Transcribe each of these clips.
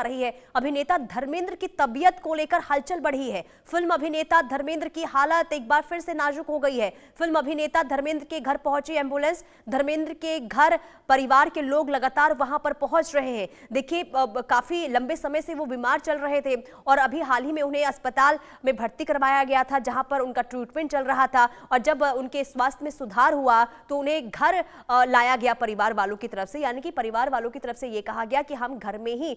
रही है। अभिनेता धर्मेंद्र की तबीयत को लेकर हलचल बढ़ी है। फिल्म अभिनेता धर्मेंद्र की हालत एक बार फिर से नाजुक हो गई है। फिल्म अभिनेता धर्मेंद्र के घर पहुंची एम्बुलेंस। धर्मेंद्र के घर परिवार के लोग लगातार वहां पर पहुंच रहे हैं। देखिए, काफी लंबे समय से वो बीमार चल रहे थे और अभी हाल ही में उन्हें अस्पताल में भर्ती करवाया गया था, जहां पर उनका ट्रीटमेंट चल रहा था। और जब उनके स्वास्थ्य में सुधार हुआ तो उन्हें घर लाया गया परिवार वालों की तरफ से, यानी कि परिवार वालों की तरफ से ये कहा गया कि हम घर में ही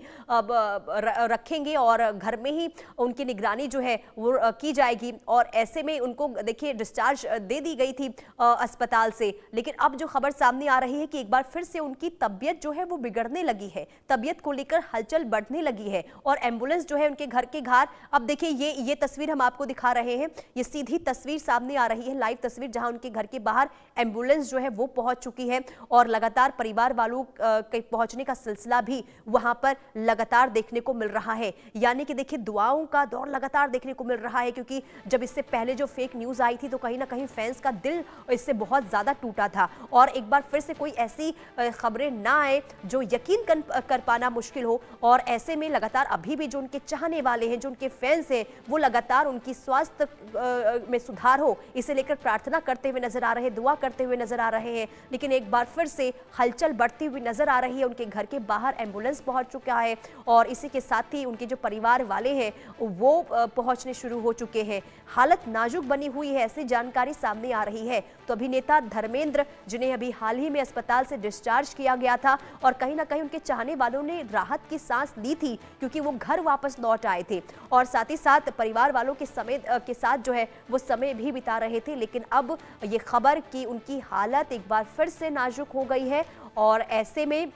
रखेंगे और घर में ही उनकी निगरानी जो है वो की जाएगी। और ऐसे में उनको देखिए डिस्चार्ज दे दी गई थी अस्पताल से। लेकिन अब जो खबर सामने आ रही है कि एक बार फिर से उनकी तबीयत जो है वो बिगड़ने लगी है, तबीयत को लेकर हलचल बढ़ने लगी है और एम्बुलेंस जो है उनके घर के घर, अब देखिए ये तस्वीर हम आपको दिखा रहे हैं, ये सीधी तस्वीर सामने आ रही है, लाइव तस्वीर, जहां उनके घर के बाहर एम्बुलेंस जो है वो पहुंच चुकी है और लगातार परिवार वालों के पहुंचने का सिलसिला भी वहां पर लगातार देखने को मिल रहा है। यानी कि देखिए दुआओं का दौर लगातार देखने को मिल रहा है, क्योंकि जब इससे पहले जो फेक न्यूज आई थी तो कहीं ना कहीं फैंस का दिल इससे बहुत ज्यादा टूटा था और एक बार फिर से कोई ऐसी खबरें ना आए जो यकीन कर पाना मुश्किल हो। और ऐसे में लगातार अभी भी जो उनके चाहने वाले हैं, जो उनके फैंस हैं, वो लगातार उनकी स्वास्थ्य में सुधार हो इसे लेकर प्रार्थना करते हुए नजर आ रहे हैं, दुआ करते हुए नजर आ रहे हैं। लेकिन एक बार फिर से हलचल बढ़ती हुई नजर आ रही है। उनके घर के बाहर एम्बुलेंस पहुंच चुका है और इसी के साथ ही उनके जो परिवार वाले हैं वो पहुंचने शुरू हो चुके हैं। हालत नाजुक बनी हुई है, ऐसी जानकारी सामने आ रही है। तो अभिनेता धर्मेंद्र, जिन्हें अभी हाल ही में अस्पताल से डिस्चार्ज किया गया था और कहीं ना कहीं उनके चाहने वालों ने राहत की सांस ली थी क्योंकि वो घर वापस लौट आए थे और साथ ही साथ परिवार वालों के साथ जो है वो समय भी बिता रहे थे। लेकिन अब ये खबर कि उनकी हालत एक बार फिर से नाजुक हो गई है और ऐसे में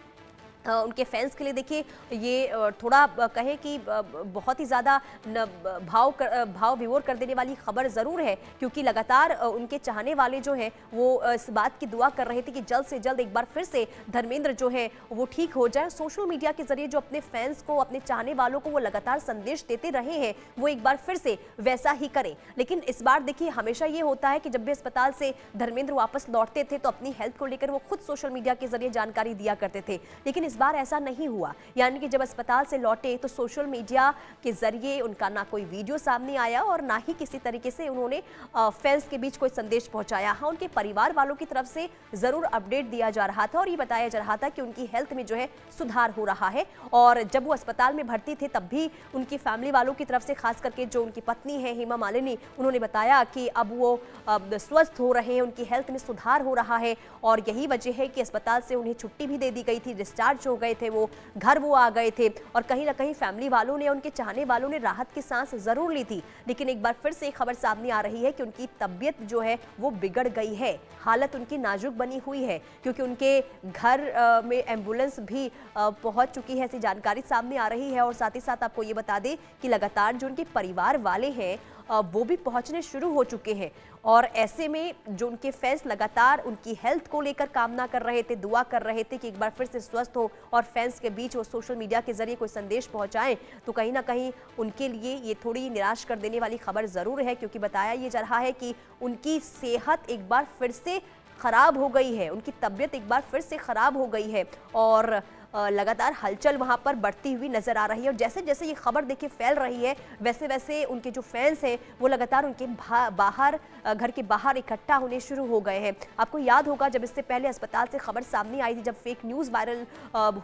उनके फैंस के लिए देखिए ये थोड़ा कहें कि बहुत ही ज़्यादा भाव विभोर कर देने वाली खबर ज़रूर है, क्योंकि लगातार उनके चाहने वाले जो हैं वो इस बात की दुआ कर रहे थे कि जल्द से जल्द एक बार फिर से धर्मेंद्र जो है वो ठीक हो जाए। सोशल मीडिया के जरिए जो अपने फैंस को, अपने चाहने वालों को वो लगातार संदेश देते रहे हैं, वो एक बार फिर से वैसा ही करें। लेकिन इस बार देखिए हमेशा ये होता है कि जब भी अस्पताल से धर्मेंद्र वापस लौटते थे तो अपनी हेल्थ को लेकर वो खुद सोशल मीडिया के जरिए जानकारी दिया करते थे, लेकिन इस बार ऐसा नहीं हुआ। यानी कि जब अस्पताल से लौटे तो सोशल मीडिया के जरिए उनका ना कोई वीडियो सामने आया और ना ही किसी तरीके से उन्होंने फैंस के बीच कोई संदेश पहुंचाया। हाँ, उनके परिवार वालों की तरफ से जरूर अपडेट दिया जा रहा था और ये बताया जा रहा था कि उनकी हेल्थ में जो है सुधार हो रहा है। और जब वो अस्पताल में भर्ती थे तब भी उनकी फैमिली वालों की तरफ से, खास करके जो उनकी पत्नी है हेमा मालिनी, उन्होंने बताया कि अब वो स्वस्थ हो रहे हैं, उनकी हेल्थ में सुधार हो रहा है और यही वजह है कि अस्पताल से उन्हें छुट्टी भी दे दी गई थी, डिस्चार्ज हो गए थे, वो घर वो आ गए थे और कहीं ना कहीं फैमिली वालों ने, उनके चाहने वालों ने राहत की सांस जरूर ली थी। लेकिन एक बार फिर से खबर सामने आ रही है कि उनकी तबीयत जो है वो बिगड़ गई है, हालत उनकी नाजुक बनी हुई है, क्योंकि उनके घर में एम्बुलेंस भी पहुंच चुकी है, ऐसी जानकारी सामने आ रही है। और साथ ही साथ आपको ये बता दें कि लगातार जो उनके परिवार वाले हैं वो भी पहुंचने शुरू हो चुके हैं और ऐसे में जो उनके फैंस लगातार उनकी हेल्थ को लेकर कामना कर रहे थे, दुआ कर रहे थे कि एक बार फिर से स्वस्थ हो और फैंस के बीच वो सोशल मीडिया के जरिए कोई संदेश पहुंचाएं, तो कहीं ना कहीं उनके लिए ये थोड़ी निराश कर देने वाली खबर जरूर है, क्योंकि बताया ये जा रहा है कि उनकी सेहत एक बार फिर से खराब हो गई है, उनकी तबीयत एक बार फिर से खराब हो गई है और लगातार हलचल वहां पर बढ़ती हुई नजर आ रही है। और जैसे जैसे ये खबर देखिए फैल रही है वैसे वैसे उनके जो फैंस हैं वो लगातार उनके बाहर, घर के बाहर इकट्ठा होने शुरू हो गए हैं। आपको याद होगा जब इससे पहले अस्पताल से खबर सामने आई थी, जब फेक न्यूज़ वायरल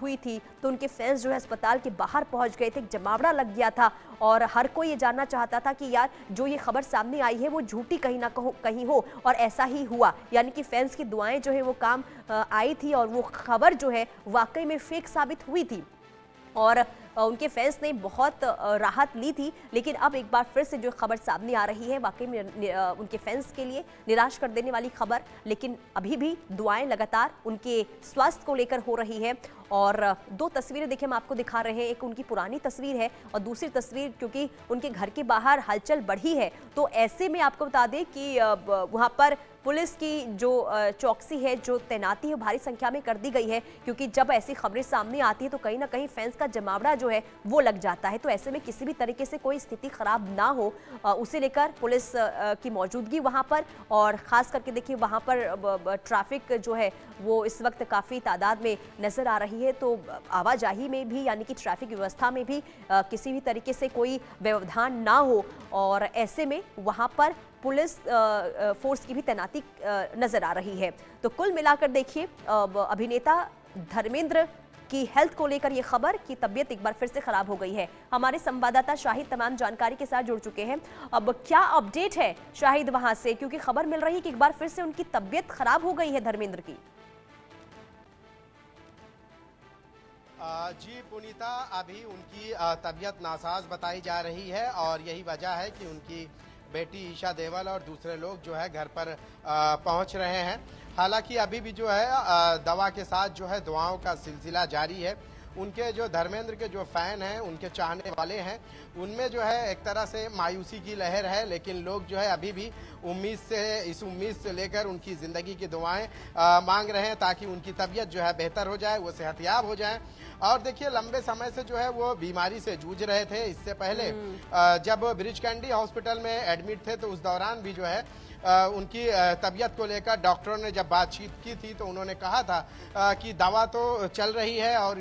हुई थी, तो उनके फैंस जो है अस्पताल के बाहर पहुंच गए थे, एक जमावड़ा लग गया था और हर कोई ये जानना चाहता था कि यार जो ये खबर सामने आई है वो झूठी कहीं ना कहीं हो, और ऐसा ही हुआ। यानी कि फैंस की दुआएं जो है वो काम आई थी और वो खबर जो है वाकई में फेक साबित हुई थी और उनके फैंस ने बहुत राहत ली थी। लेकिन अब एक बार फिर से जो खबर सामने आ रही है वाकई में उनके फैंस के लिए निराश कर देने वाली खबर, लेकिन अभी भी दुआएं लगातार उनके स्वास्थ्य को लेकर हो रही है। और दो तस्वीरें देखिए हम आपको दिखा रहे हैं, एक उनकी पुरानी तस्वीर है और दूसरी तस्वीर क्योंकि उनके घर के बाहर हलचल बढ़ी है तो ऐसे में आपको बता दें कि वहाँ पर पुलिस की जो चौकसी है, जो तैनाती है, भारी संख्या में कर दी गई है, क्योंकि जब ऐसी खबरें सामने आती है तो कहीं ना कहीं फैंस का जमावड़ा जो है वो लग जाता है। तो ऐसे में किसी भी तरीके से कोई स्थिति खराब ना हो, उसे लेकर पुलिस की मौजूदगी वहां पर, और खास करके देखिए वहां पर ट्रैफिक जो है वो इस वक्त काफी तादाद में नजर आ रही है। तो आवाजाही में भी, यानी कि ट्रैफिक व्यवस्था में भी किसी भी तरीके से कोई व्यवधान ना हो, और ऐसे में वहां पर पुलिस फोर्स की भी तैनाती नजर आ रही है। तो कुल मिलाकर देखिए अभिनेता धर्मेंद्र की हेल्थ को लेकर यह खबर कि तबीयत एक बार फिर से खराब हो गई है। हमारे संवाददाता शाहिद तमाम जानकारी के साथ जुड़ चुके हैं। अब क्या अपडेट है शाहिद वहां से, क्योंकि खबर मिल रही है कि एक बार फिर से उनकी तबीयत खराब हो गई है धर्मेंद्र की। जी पुनीता, अभी उनकी तबीयत नासाज बताई जा रही है और यही वजह है कि उनकी बेटी ईशा देवल और दूसरे लोग जो है घर पर पहुंच रहे हैं। हालांकि अभी भी जो है दवा के साथ जो है दुआओं का सिलसिला जारी है। उनके जो धर्मेंद्र के जो फैन हैं, उनके चाहने वाले हैं, उनमें जो है एक तरह से मायूसी की लहर है, लेकिन लोग जो है अभी भी इस उम्मीद से लेकर उनकी ज़िंदगी की दुआएं मांग रहे हैं ताकि उनकी तबीयत जो है बेहतर हो जाए, वो सेहतयाब हो जाए। और देखिए लंबे समय से जो है वो बीमारी से जूझ रहे थे। इससे पहले जब ब्रिज कैंडी हॉस्पिटल में एडमिट थे तो उस दौरान भी जो है उनकी तबीयत को लेकर डॉक्टरों ने जब बातचीत की थी तो उन्होंने कहा था कि दवा तो चल रही है और